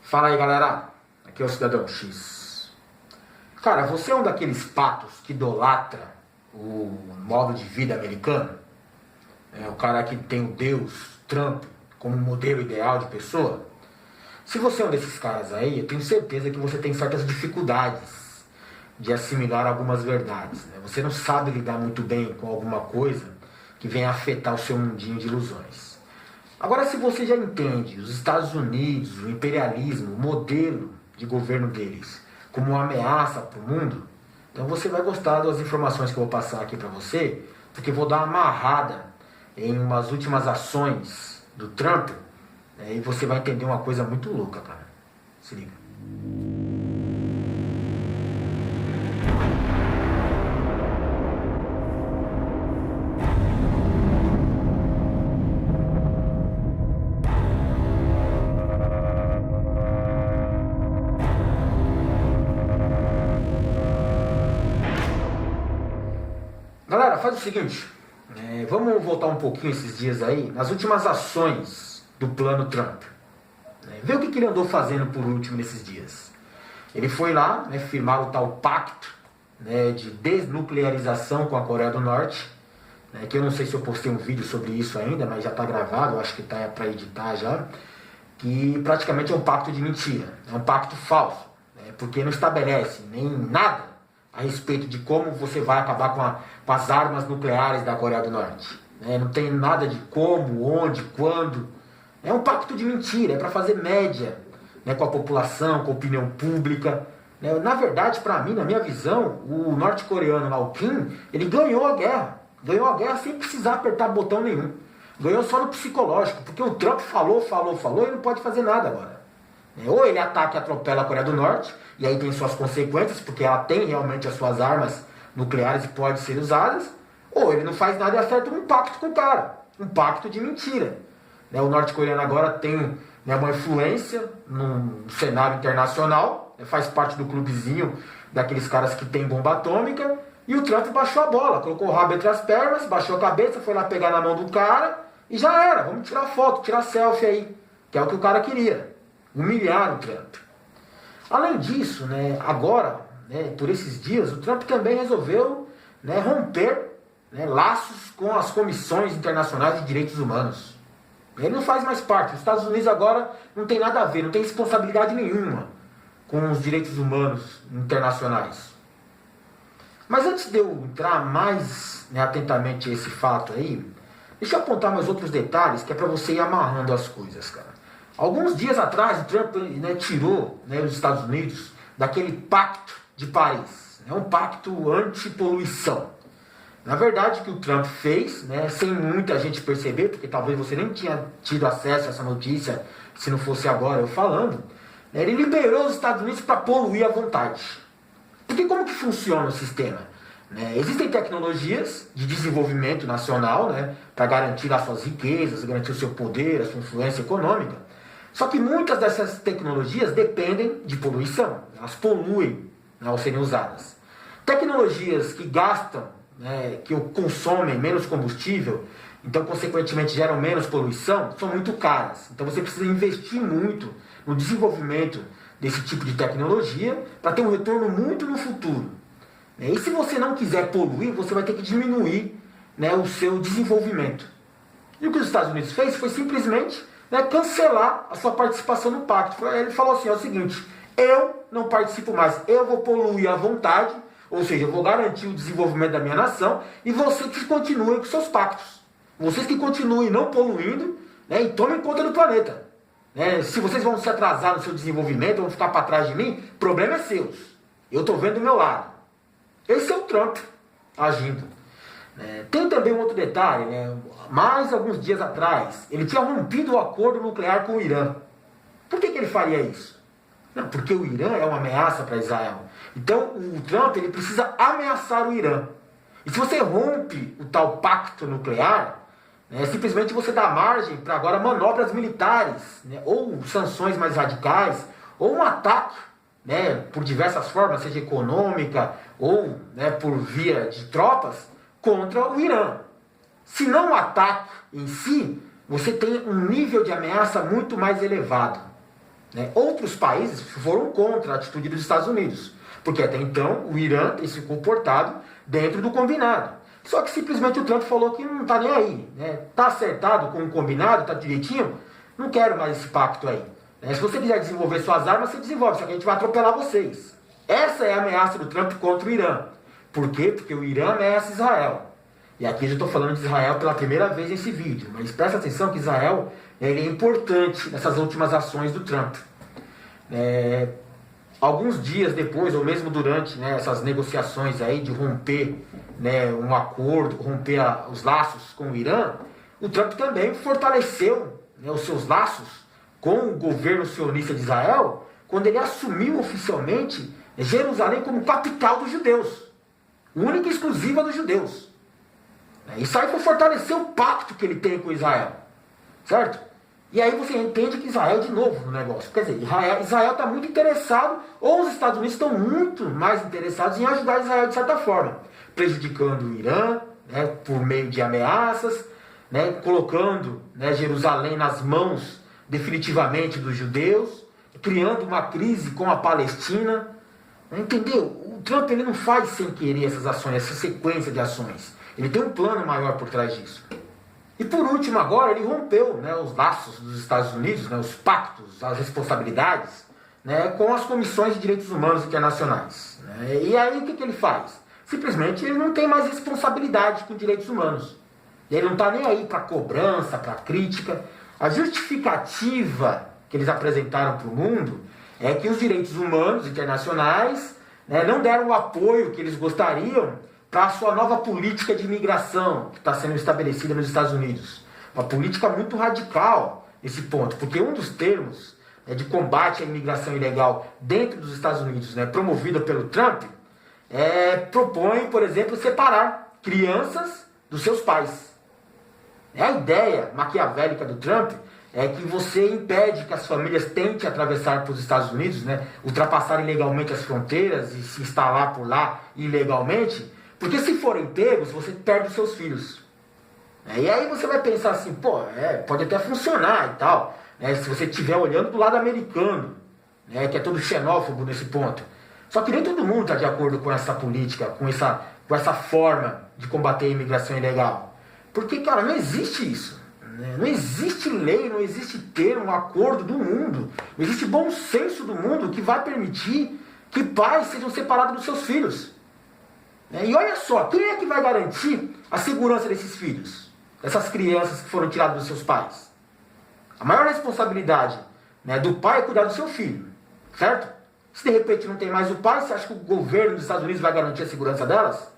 Fala aí, galera, aqui é o Cidadão X. Cara, você é um daqueles patos que idolatra o modo de vida americano? É o cara que tem o Deus, Trump, como modelo ideal de pessoa? Se você é um desses caras aí, eu tenho certeza que você tem certas dificuldades de assimilar algumas verdades, né? Você não sabe lidar muito bem com alguma coisa que venha afetar o seu mundinho de ilusões. Agora, se você já entende os Estados Unidos, o imperialismo, o modelo de governo deles como uma ameaça para o mundo, então você vai gostar das informações que eu vou passar aqui para você, porque vou dar uma amarrada em umas últimas ações do Trump, né, e você vai entender uma coisa muito louca, cara. Se liga. Galera, faz o seguinte, vamos voltar um pouquinho esses dias aí, nas últimas ações do plano Trump. Vê o que ele andou fazendo por último nesses dias. Ele foi lá, firmar o tal pacto, de desnuclearização com a Coreia do Norte, que eu não sei se eu postei um vídeo sobre isso ainda, mas já está gravado, eu acho que está para editar já, que praticamente é um pacto de mentira, é um pacto falso, porque não estabelece nem nada a respeito de como você vai acabar com as armas nucleares da Coreia do Norte. Não tem nada de como, onde, quando. É um pacto de mentira, é para fazer média com a população, com a opinião pública. Na verdade, para mim, na minha visão, o norte-coreano lá, o Kim, ele ganhou a guerra. Ganhou a guerra sem precisar apertar botão nenhum. Ganhou só no psicológico, porque o Trump falou e não pode fazer nada agora. Ou ele ataca e atropela a Coreia do Norte, e aí tem suas consequências, porque ela tem realmente as suas armas nucleares e pode ser usadas, ou ele não faz nada e acerta um pacto com o cara, um pacto de mentira. O norte-coreano agora tem uma influência no cenário internacional, faz parte do clubezinho daqueles caras que tem bomba atômica, e o Trump baixou a bola, colocou o rabo entre as pernas, baixou a cabeça, foi lá pegar na mão do cara, e já era, vamos tirar foto, tirar selfie aí, que é o que o cara queria. Humilhar o Trump. Além disso, agora, por esses dias, o Trump também resolveu romper laços com as comissões internacionais de direitos humanos. Ele não faz mais parte. Os Estados Unidos agora não tem nada a ver, não tem responsabilidade nenhuma com os direitos humanos internacionais. Mas antes de eu entrar mais atentamente a esse fato aí, deixa eu apontar mais outros detalhes que é para você ir amarrando as coisas, cara. Alguns dias atrás, o Trump tirou os Estados Unidos daquele pacto de Paris, um pacto anti-poluição. Na verdade, o que o Trump fez, sem muita gente perceber, porque talvez você nem tinha tido acesso a essa notícia se não fosse agora eu falando, ele liberou os Estados Unidos para poluir à vontade. Porque como que funciona o sistema? Existem tecnologias de desenvolvimento nacional para garantir as suas riquezas, garantir o seu poder, a sua influência econômica. Só que muitas dessas tecnologias dependem de poluição. Elas poluem ao serem usadas. Tecnologias que gastam, que consomem menos combustível, então consequentemente geram menos poluição, são muito caras. Então você precisa investir muito no desenvolvimento desse tipo de tecnologia para ter um retorno muito no futuro. E se você não quiser poluir, você vai ter que diminuir o seu desenvolvimento. E o que os Estados Unidos fez foi simplesmente cancelar a sua participação no pacto. Ele falou assim, é o seguinte, eu não participo mais, eu vou poluir à vontade, ou seja, eu vou garantir o desenvolvimento da minha nação, e vocês que continuem com seus pactos. Vocês que continuem não poluindo, e tomem conta do planeta. Se vocês vão se atrasar no seu desenvolvimento, vão ficar para trás de mim, problema é seu. Eu estou vendo do meu lado. Esse é o Trump agindo. Tem também um outro detalhe, mais alguns dias atrás, ele tinha rompido o acordo nuclear com o Irã. Por que ele faria isso? Não, porque o Irã é uma ameaça para Israel. Então o Trump ele precisa ameaçar o Irã. E se você rompe o tal pacto nuclear, simplesmente você dá margem para agora manobras militares, ou sanções mais radicais, ou um ataque, por diversas formas, seja econômica ou por via de tropas, contra o Irã. Se não o ataque em si, você tem um nível de ameaça muito mais elevado. né, outros países foram contra a atitude dos Estados Unidos, porque até então o Irã tem se comportado dentro do combinado. Só que simplesmente o Trump falou que não está nem aí, né? Tá acertado com o combinado, tá direitinho, não quero mais esse pacto aí. Se você quiser desenvolver suas armas, você desenvolve, só que a gente vai atropelar vocês. Essa é a ameaça do Trump contra o Irã. Por quê? Porque o Irã ameaça Israel. E aqui eu já estou falando de Israel pela primeira vez nesse vídeo, mas presta atenção que Israel ele é importante nessas últimas ações do Trump. Alguns dias depois, ou mesmo durante, né, essas negociações aí de romper, né, um acordo, romper os laços com o Irã, o Trump também fortaleceu, né, os seus laços com o governo sionista de Israel, quando ele assumiu oficialmente Jerusalém como capital dos judeus, única e exclusiva dos judeus. Isso aí foi fortalecer o pacto que ele tem com Israel, certo? E aí você entende que Israel de novo no negócio. Quer dizer, Israel está muito interessado, ou os Estados Unidos estão muito mais interessados em ajudar Israel de certa forma, prejudicando o Irã, né, por meio de ameaças, né, colocando, né, Jerusalém nas mãos definitivamente dos judeus, criando uma crise com a Palestina. Entendeu? O Trump ele não faz sem querer essas ações, essa sequência de ações. Ele tem um plano maior por trás disso. E por último agora ele rompeu, né, os laços dos Estados Unidos, né, os pactos, as responsabilidades, né, com as comissões de direitos humanos internacionais. Né? E aí o que ele faz? Simplesmente ele não tem mais responsabilidade com direitos humanos. Ele não está nem aí para cobrança, para crítica. A justificativa que eles apresentaram para o mundo é que os direitos humanos internacionais, né, não deram o apoio que eles gostariam para a sua nova política de imigração que está sendo estabelecida nos Estados Unidos. Uma política muito radical nesse ponto, porque um dos termos, né, de combate à imigração ilegal dentro dos Estados Unidos, né, promovida pelo Trump, propõe, por exemplo, separar crianças dos seus pais. A ideia maquiavélica do Trump é que você impede que as famílias tentem atravessar para os Estados Unidos, né, ultrapassarem ilegalmente as fronteiras e se instalar por lá ilegalmente, porque se forem pegos, você perde os seus filhos. E aí você vai pensar assim, pô, pode até funcionar e tal, né, se você estiver olhando do lado americano, né, que é todo xenófobo nesse ponto. Só que nem todo mundo está de acordo com essa política, com essa forma de combater a imigração ilegal. Porque, cara, não existe isso. Né? Não existe lei, não existe termo, acordo do mundo. Não existe bom senso do mundo que vai permitir que pais sejam separados dos seus filhos. E olha só, quem é que vai garantir a segurança desses filhos? Dessas crianças que foram tiradas dos seus pais? A maior responsabilidade, né, do pai é cuidar do seu filho, certo? Se de repente não tem mais o pai, você acha que o governo dos Estados Unidos vai garantir a segurança delas?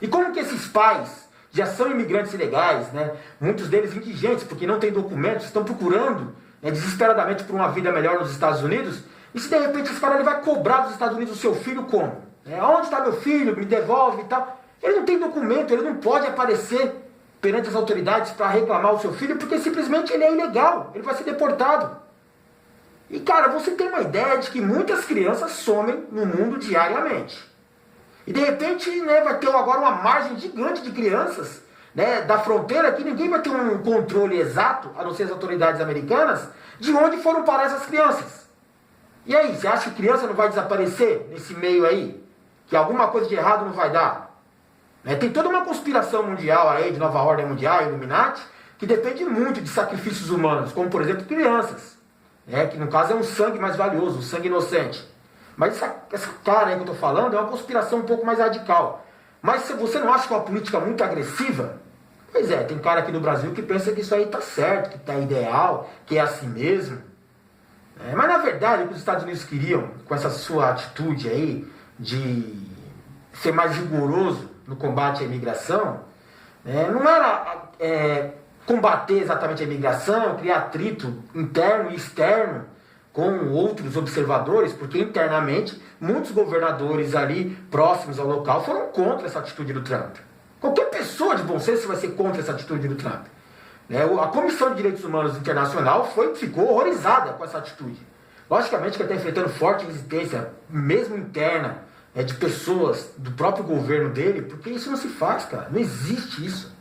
E como que esses pais já são imigrantes ilegais, né? Muitos deles indigentes, porque não têm documentos, estão procurando, né, desesperadamente por uma vida melhor nos Estados Unidos, e se de repente esse cara ele vai cobrar dos Estados Unidos o seu filho como? Onde está meu filho? Me devolve e tal. Ele não tem documento, ele não pode aparecer perante as autoridades para reclamar o seu filho, porque simplesmente ele é ilegal, ele vai ser deportado. E cara, você tem uma ideia de que muitas crianças somem no mundo diariamente. E de repente, né, vai ter agora uma margem gigante de crianças, né, da fronteira, que ninguém vai ter um controle exato, a não ser as autoridades americanas, de onde foram parar essas crianças. E aí, você acha que criança não vai desaparecer nesse meio aí? Que alguma coisa de errado não vai dar? Tem toda uma conspiração mundial aí, de nova ordem mundial, Illuminati, que depende muito de sacrifícios humanos, como por exemplo crianças, que no caso é um sangue mais valioso, um sangue inocente. Mas essa cara aí que eu estou falando é uma conspiração um pouco mais radical. Mas se você não acha que é uma política muito agressiva, pois tem cara aqui no Brasil que pensa que isso aí está certo, que está ideal, que é assim mesmo. Mas na verdade o que os Estados Unidos queriam com essa sua atitude aí de ser mais rigoroso no combate à imigração, não era combater exatamente a imigração, criar atrito interno e externo com outros observadores, porque internamente muitos governadores ali próximos ao local foram contra essa atitude do Trump. Qualquer pessoa de bom senso vai ser contra essa atitude do Trump. A Comissão de Direitos Humanos Internacional ficou horrorizada com essa atitude. Logicamente que está enfrentando forte resistência, mesmo interna, de pessoas do próprio governo dele, porque isso não se faz, cara. Não existe isso.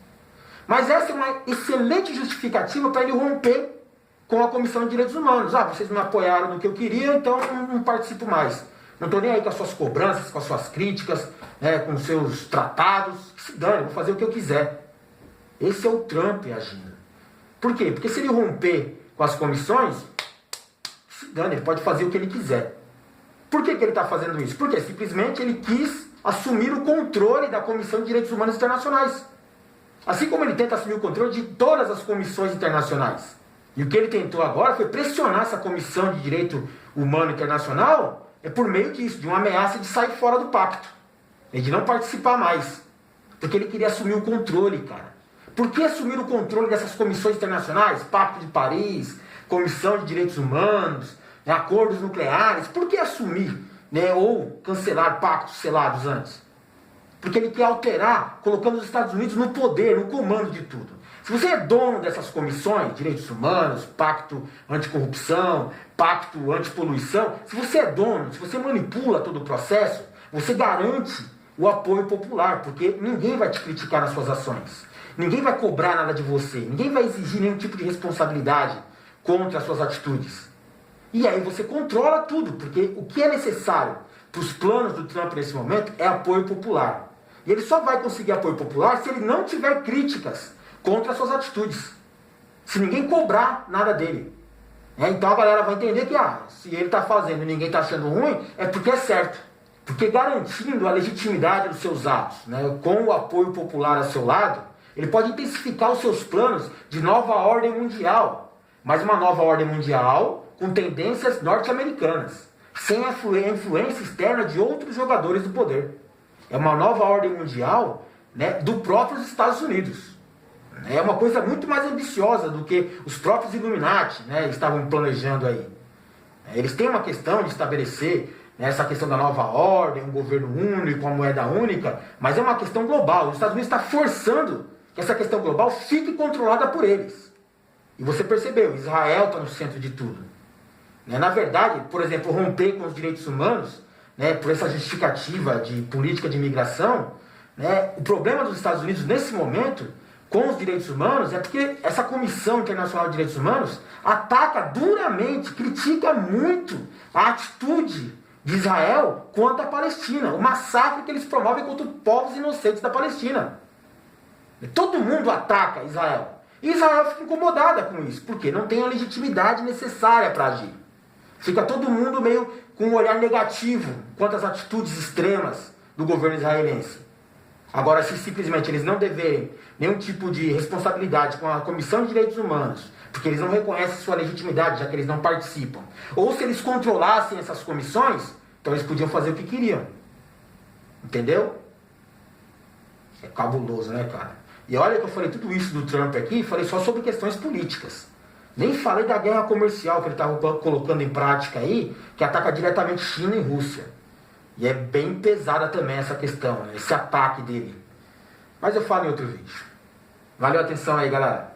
Mas essa é uma excelente justificativa para ele romper com a Comissão de Direitos Humanos. Ah, vocês não me apoiaram no que eu queria, então não participo mais. Não estou nem aí com as suas cobranças, com as suas críticas, né, com os seus tratados. Se dane, vou fazer o que eu quiser. Esse é o Trump agindo. Por quê? Porque se ele romper com as comissões, se dane, ele pode fazer o que ele quiser. Por que ele está fazendo isso? Porque simplesmente ele quis assumir o controle da Comissão de Direitos Humanos Internacionais. Assim como ele tenta assumir o controle de todas as comissões internacionais. E o que ele tentou agora foi pressionar essa Comissão de Direito Humano Internacional por meio disso, de uma ameaça de sair fora do pacto. E de não participar mais. Porque ele queria assumir o controle, cara. Por que assumir o controle dessas comissões internacionais? Pacto de Paris, Comissão de Direitos Humanos, acordos nucleares. Por que assumir, né, ou cancelar pactos selados antes? Porque ele quer alterar, colocando os Estados Unidos no poder, no comando de tudo. Se você é dono dessas comissões, direitos humanos, pacto anticorrupção, pacto antipoluição, se você é dono, se você manipula todo o processo, você garante o apoio popular, porque ninguém vai te criticar nas suas ações. Ninguém vai cobrar nada de você, ninguém vai exigir nenhum tipo de responsabilidade contra as suas atitudes. E aí você controla tudo, porque o que é necessário para os planos do Trump nesse momento é apoio popular. E ele só vai conseguir apoio popular se ele não tiver críticas contra as suas atitudes. Se ninguém cobrar nada dele. Então a galera vai entender que se ele está fazendo e ninguém está achando ruim, é porque é certo. Porque garantindo a legitimidade dos seus atos, né, com o apoio popular a seu lado, ele pode intensificar os seus planos de nova ordem mundial. Mas uma nova ordem mundial com tendências norte-americanas, sem a influência externa de outros jogadores do poder. É uma nova ordem mundial, né, do próprios Estados Unidos. É uma coisa muito mais ambiciosa do que os próprios Illuminati, né, estavam planejando aí. Eles têm uma questão de estabelecer, né, essa questão da nova ordem, um governo único, uma moeda única, mas é uma questão global. Os Estados Unidos estão forçando que essa questão global fique controlada por eles. E você percebeu, Israel está no centro de tudo. Na verdade, por exemplo, romper com os direitos humanos, né, por essa justificativa de política de imigração, né, o problema dos Estados Unidos nesse momento com os direitos humanos é porque essa Comissão Internacional de Direitos Humanos ataca duramente, critica muito a atitude de Israel contra a Palestina, o massacre que eles promovem contra os povos inocentes da Palestina. Todo mundo ataca Israel. E Israel fica incomodada com isso, porque não tem a legitimidade necessária para agir. Fica todo mundo meio com um olhar negativo quanto às atitudes extremas do governo israelense. Agora, se simplesmente eles não deverem nenhum tipo de responsabilidade com a Comissão de Direitos Humanos, porque eles não reconhecem sua legitimidade, já que eles não participam, ou se eles controlassem essas comissões, então eles podiam fazer o que queriam. Entendeu? É cabuloso, né, cara? E olha que eu falei tudo isso do Trump aqui, falei só sobre questões políticas. Nem falei da guerra comercial que ele estava colocando em prática aí, que ataca diretamente China e Rússia. E é bem pesada também essa questão, né? Esse ataque dele. Mas eu falo em outro vídeo. Valeu a atenção aí, galera.